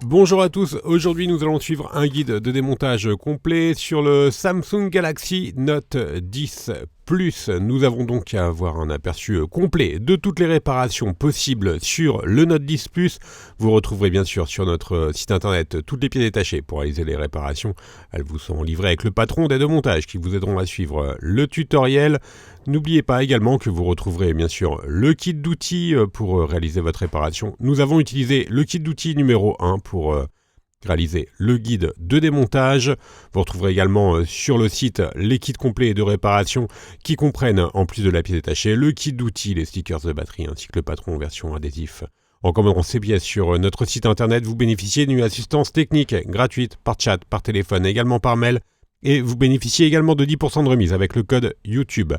Bonjour à tous, aujourd'hui nous allons suivre un guide de démontage complet sur le Samsung Galaxy Note 10 Plus. Nous avons donc à avoir un aperçu complet de toutes les réparations possibles sur le Note 10 Plus. Vous retrouverez bien sûr sur notre site internet toutes les pièces détachées pour réaliser les réparations. Elles vous seront livrées avec le patron des deux montages qui vous aideront à suivre le tutoriel. N'oubliez pas également que vous retrouverez bien sûr le kit d'outils pour réaliser votre réparation. Nous avons utilisé le kit d'outils numéro 1 pour réaliser le guide de démontage. Vous retrouverez également sur le site les kits complets de réparation qui comprennent, en plus de la pièce détachée, le kit d'outils, les stickers de batterie ainsi que le patron en version adhésif. En commandant ces pièces sur notre site internet, vous bénéficiez d'une assistance technique gratuite par chat, par téléphone, également par mail. Et vous bénéficiez également de 10% de remise avec le code YouTube.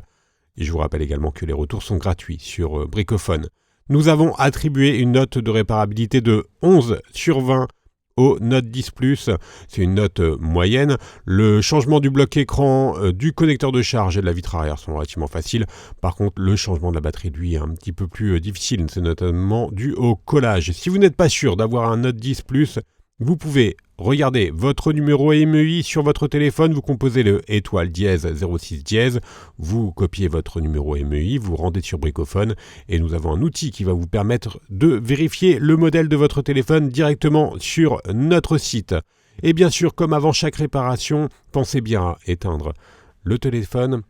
Et je vous rappelle également que les retours sont gratuits sur Bricophone. Nous avons attribué une note de réparabilité de 11 sur 20 au Note 10 Plus. C'est une note moyenne. Le changement du bloc écran, du connecteur de charge et de la vitre arrière sont relativement faciles. Par contre, le changement de la batterie, lui, est un petit peu plus difficile. C'est notamment dû au collage. Si vous n'êtes pas sûr d'avoir un Note 10 Plus, vous pouvez regarder votre numéro EMEI sur votre téléphone, vous composez le étoile dièse 06 dièse, vous copiez votre numéro EMEI, vous rendez sur Bricophone et nous avons un outil qui va vous permettre de vérifier le modèle de votre téléphone directement sur notre site. Et bien sûr, comme avant chaque réparation, pensez bien à éteindre le téléphone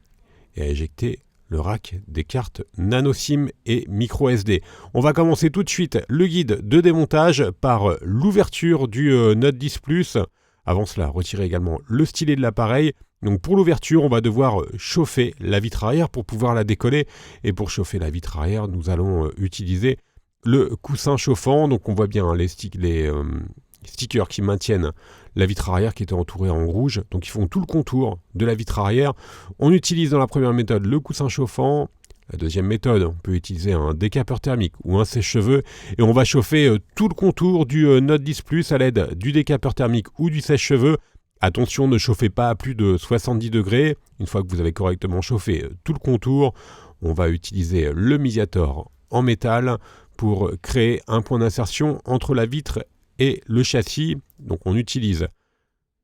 et à éjecter le rack des cartes nano SIM et micro SD. On va commencer tout de suite le guide de démontage par l'ouverture du Note 10 Plus. Avant cela, retirez également le stylet de l'appareil. Donc pour l'ouverture, on va devoir chauffer la vitre arrière pour pouvoir la décoller. Et pour chauffer la vitre arrière, nous allons utiliser le coussin chauffant. Donc on voit bien les stickers qui maintiennent la vitre arrière qui était entourée en rouge, donc ils font tout le contour de la vitre arrière. On utilise dans la première méthode le coussin chauffant. La deuxième méthode, on peut utiliser un décapeur thermique ou un sèche-cheveux et on va chauffer tout le contour du Note 10 Plus à l'aide du décapeur thermique ou du sèche-cheveux. Attention, ne chauffez pas à plus de 70 degrés. Une fois que vous avez correctement chauffé tout le contour, on va utiliser le Mediator en métal pour créer un point d'insertion entre la vitre et le châssis. Donc on utilise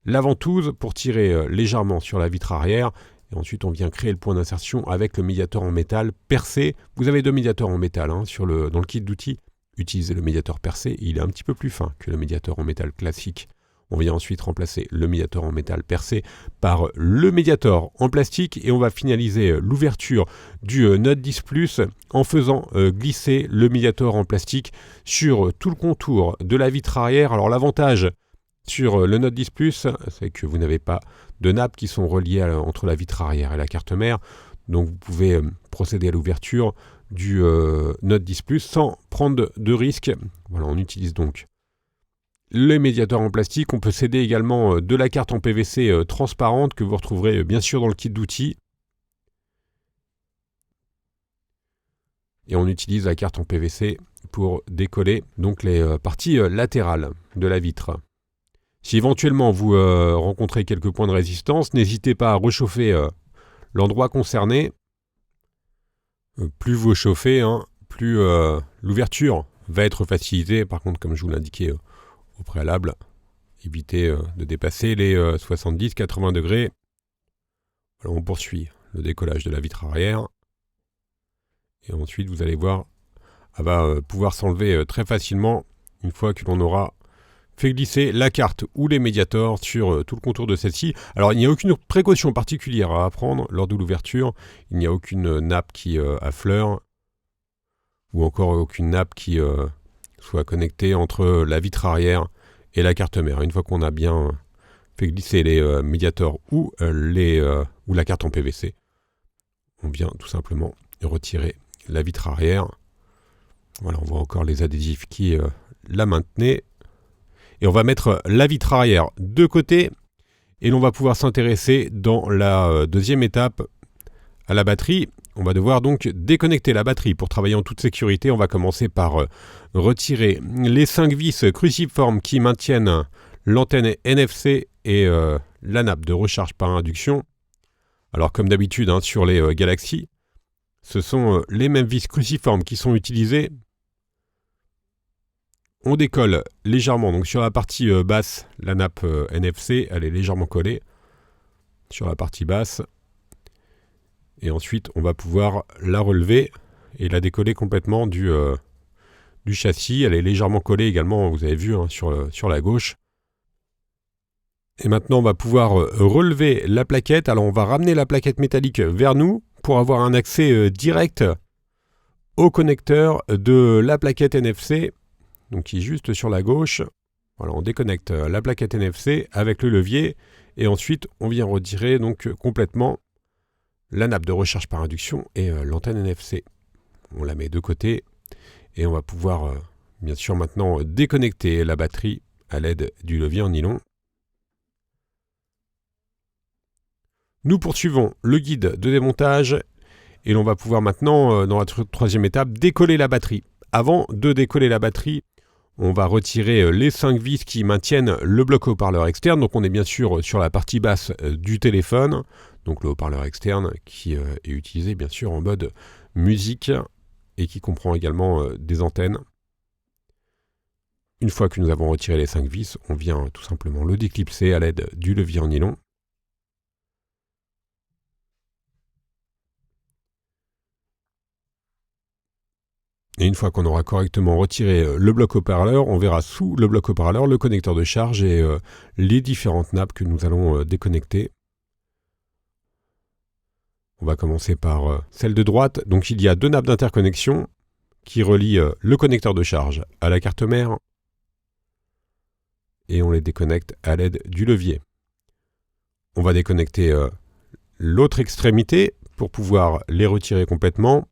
la ventouse pour tirer légèrement sur la vitre arrière et ensuite on vient créer le point d'insertion avec le médiateur en métal percé. Vous avez deux médiateurs en métal dans le kit d'outils. Utilisez le médiateur percé, il est un petit peu plus fin que le médiateur en métal classique. On vient ensuite remplacer le médiateur en métal percé par le médiateur en plastique et on va finaliser l'ouverture du Note 10 Plus en faisant glisser le médiateur en plastique sur tout le contour de la vitre arrière. Alors l'avantage sur le Note 10 Plus, c'est que vous n'avez pas de nappes qui sont reliées entre la vitre arrière et la carte mère. Donc vous pouvez procéder à l'ouverture du Note 10 Plus sans prendre de risque. Voilà, on utilise donc les médiateurs en plastique. On peut céder également de la carte en PVC transparente que vous retrouverez bien sûr dans le kit d'outils. Et on utilise la carte en PVC pour décoller donc les parties latérales de la vitre. Si éventuellement vous rencontrez quelques points de résistance, n'hésitez pas à rechauffer l'endroit concerné. Plus vous chauffez, plus l'ouverture va être facilitée. Par contre, comme je vous l'indiquais au préalable, évitez de dépasser les 70-80 degrés. Alors on poursuit le décollage de la vitre arrière. Et ensuite, vous allez voir, elle va pouvoir s'enlever très facilement une fois que l'on aura fait glisser la carte ou les médiators sur tout le contour de celle-ci. Alors, il n'y a aucune précaution particulière à prendre lors de l'ouverture. Il n'y a aucune nappe qui affleure ou encore aucune nappe qui soit connectée entre la vitre arrière et la carte mère. Une fois qu'on a bien fait glisser les médiators ou la carte en PVC, on vient tout simplement retirer la vitre arrière. Voilà, on voit encore les adhésifs qui la maintenaient. Et on va mettre la vitre arrière de côté et l'on va pouvoir s'intéresser dans la deuxième étape à la batterie. On va devoir donc déconnecter la batterie pour travailler en toute sécurité. On va commencer par retirer les 5 vis cruciformes qui maintiennent l'antenne NFC et la nappe de recharge par induction. Alors comme d'habitude sur les Galaxy, ce sont les mêmes vis cruciformes qui sont utilisées On décolle légèrement, donc sur la partie basse, la nappe NFC, elle est légèrement collée sur la partie basse. Et ensuite, on va pouvoir la relever et la décoller complètement du châssis. Elle est légèrement collée également, vous avez vu, hein, sur la gauche. Et maintenant, on va pouvoir relever la plaquette. Alors, on va ramener la plaquette métallique vers nous pour avoir un accès direct au connecteur de la plaquette NFC, donc qui est juste sur la gauche. Voilà, on déconnecte la plaquette NFC avec le levier et ensuite, on vient retirer donc complètement la nappe de recharge par induction et l'antenne NFC. On la met de côté et on va pouvoir bien sûr maintenant déconnecter la batterie à l'aide du levier en nylon. Nous poursuivons le guide de démontage et l'on va pouvoir maintenant, dans la troisième étape, décoller la batterie. Avant de décoller la batterie, on va retirer les 5 vis qui maintiennent le bloc haut-parleur externe. Donc on est bien sûr sur la partie basse du téléphone, donc le haut-parleur externe qui est utilisé bien sûr en mode musique et qui comprend également des antennes. Une fois que nous avons retiré les 5 vis, on vient tout simplement le déclipser à l'aide du levier en nylon. Et une fois qu'on aura correctement retiré le bloc haut-parleur, on verra sous le bloc haut-parleur le connecteur de charge et les différentes nappes que nous allons déconnecter. On va commencer par celle de droite. Donc il y a 2 nappes d'interconnexion qui relient le connecteur de charge à la carte mère. Et on les déconnecte à l'aide du levier. On va déconnecter l'autre extrémité pour pouvoir les retirer complètement.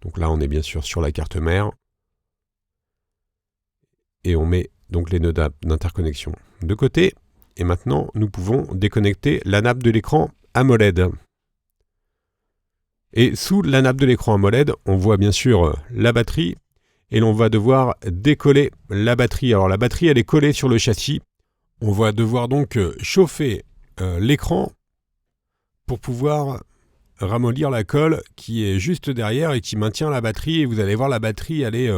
Donc là, on est bien sûr sur la carte mère. Et on met donc les nœuds d'interconnexion de côté. Et maintenant, nous pouvons déconnecter la nappe de l'écran AMOLED. Et sous la nappe de l'écran AMOLED, on voit bien sûr la batterie. Et l'on va devoir décoller la batterie. Alors la batterie, elle est collée sur le châssis. On va devoir donc chauffer l'écran pour pouvoir ramollir la colle qui est juste derrière et qui maintient la batterie. Et vous allez voir, la batterie, elle est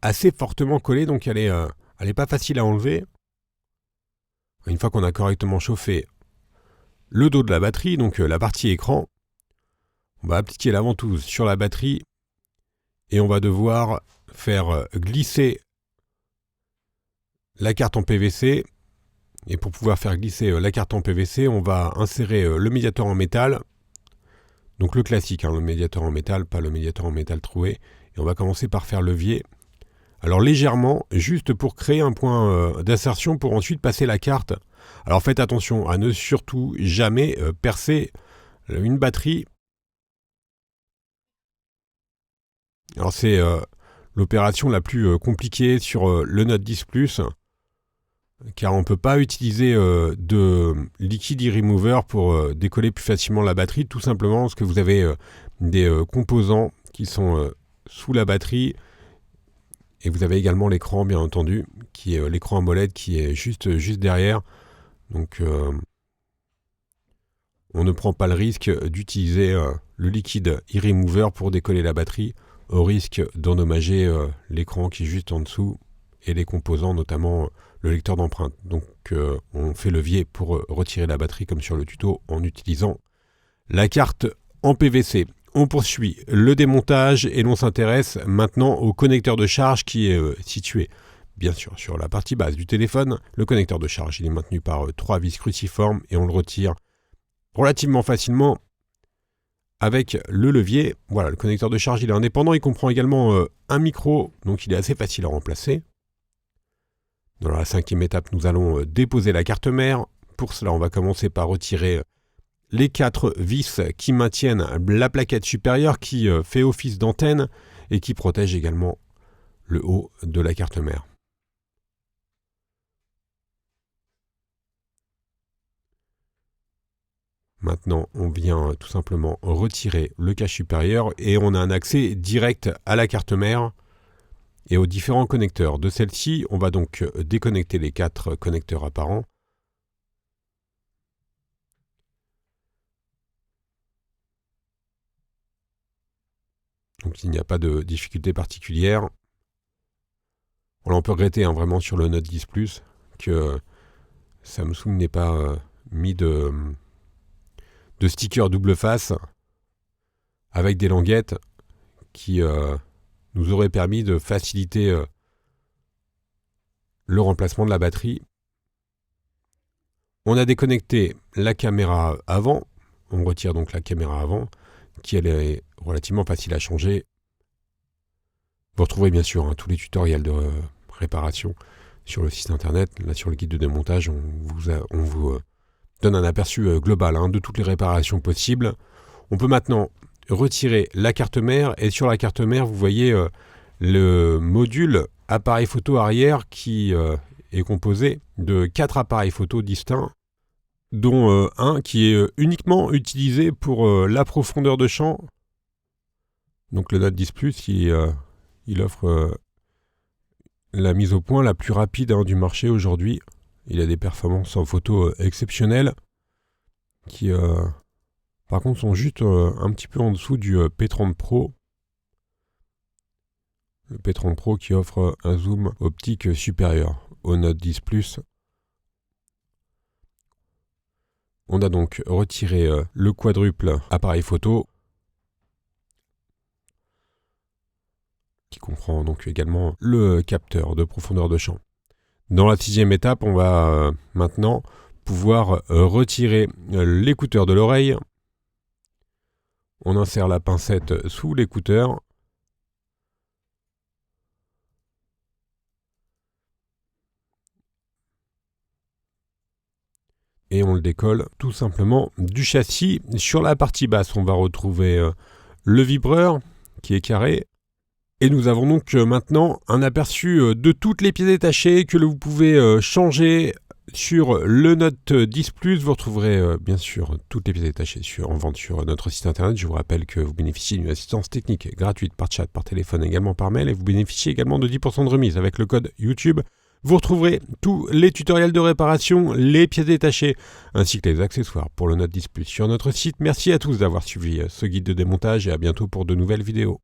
assez fortement collée, donc elle est pas facile à enlever. Une fois qu'on a correctement chauffé le dos de la batterie, donc la partie écran, on va appliquer la ventouse sur la batterie et on va devoir faire glisser la carte en PVC. Et pour pouvoir faire glisser la carte en PVC, on va insérer le médiateur en métal. Donc le classique, hein, le médiateur en métal, pas le médiateur en métal troué. Et on va commencer par faire levier. Alors légèrement, juste pour créer un point d'insertion pour ensuite passer la carte. Alors faites attention à ne surtout jamais percer une batterie. Alors c'est l'opération la plus compliquée sur le Note 10 Plus, car on ne peut pas utiliser de liquide e-remover pour décoller plus facilement la batterie, tout simplement parce que vous avez des composants qui sont sous la batterie, et vous avez également l'écran, bien entendu, qui est l'écran AMOLED qui est juste derrière. Donc on ne prend pas le risque d'utiliser le liquide e-remover pour décoller la batterie, au risque d'endommager l'écran qui est juste en dessous et les composants, notamment le lecteur d'empreintes. Donc on fait levier pour retirer la batterie comme sur le tuto en utilisant la carte en PVC. On poursuit le démontage et l'on s'intéresse maintenant au connecteur de charge qui est situé bien sûr sur la partie basse du téléphone. Le connecteur de charge, il est maintenu par 3 vis cruciformes et on le retire relativement facilement avec le levier. Voilà, le connecteur de charge, il est indépendant. Il comprend également un micro, donc il est assez facile à remplacer. Dans la 5e étape, nous allons déposer la carte mère. Pour cela, on va commencer par retirer les 4 vis qui maintiennent la plaquette supérieure qui fait office d'antenne et qui protège également le haut de la carte mère. Maintenant, on vient tout simplement retirer le cache supérieur et on a un accès direct à la carte mère et aux différents connecteurs de celle-ci. On va donc déconnecter les 4 connecteurs apparents. Donc il n'y a pas de difficulté particulière. Voilà, on peut regretter vraiment sur le Note 10 Plus que Samsung n'ait pas mis de sticker double face avec des languettes qui nous auraient permis de faciliter le remplacement de la batterie. On a déconnecté la caméra avant. On retire donc la caméra avant, qui elle est relativement facile à changer. Vous retrouverez bien sûr tous les tutoriels de réparation sur le site internet. Là, sur le guide de démontage, on vous donne un aperçu global de toutes les réparations possibles. On peut maintenant retirer la carte mère, et sur la carte mère, vous voyez le module appareil photo arrière qui est composé de 4 appareils photo distincts, dont un qui est uniquement utilisé pour la profondeur de champ. Donc le Note 10 Plus, il offre la mise au point la plus rapide du marché aujourd'hui. Il a des performances en photo exceptionnelles qui, par contre, sont juste un petit peu en dessous du P30 Pro. Le P30 Pro qui offre un zoom optique supérieur au Note 10 Plus. On a donc retiré le quadruple appareil photo, qui comprend donc également le capteur de profondeur de champ. Dans la 6e étape, on va maintenant pouvoir retirer l'écouteur de l'oreille. On insère la pincette sous l'écouteur. Et on le décolle tout simplement du châssis. Sur la partie basse, on va retrouver le vibreur qui est carré. Et nous avons donc maintenant un aperçu de toutes les pièces détachées que vous pouvez changer sur le Note 10 Plus. Vous retrouverez bien sûr toutes les pièces détachées en vente sur notre site internet. Je vous rappelle que vous bénéficiez d'une assistance technique gratuite par chat, par téléphone, également par mail. Et vous bénéficiez également de 10% de remise avec le code YouTube. Vous retrouverez tous les tutoriels de réparation, les pièces détachées, ainsi que les accessoires pour le Note 10 Plus sur notre site. Merci à tous d'avoir suivi ce guide de démontage et à bientôt pour de nouvelles vidéos.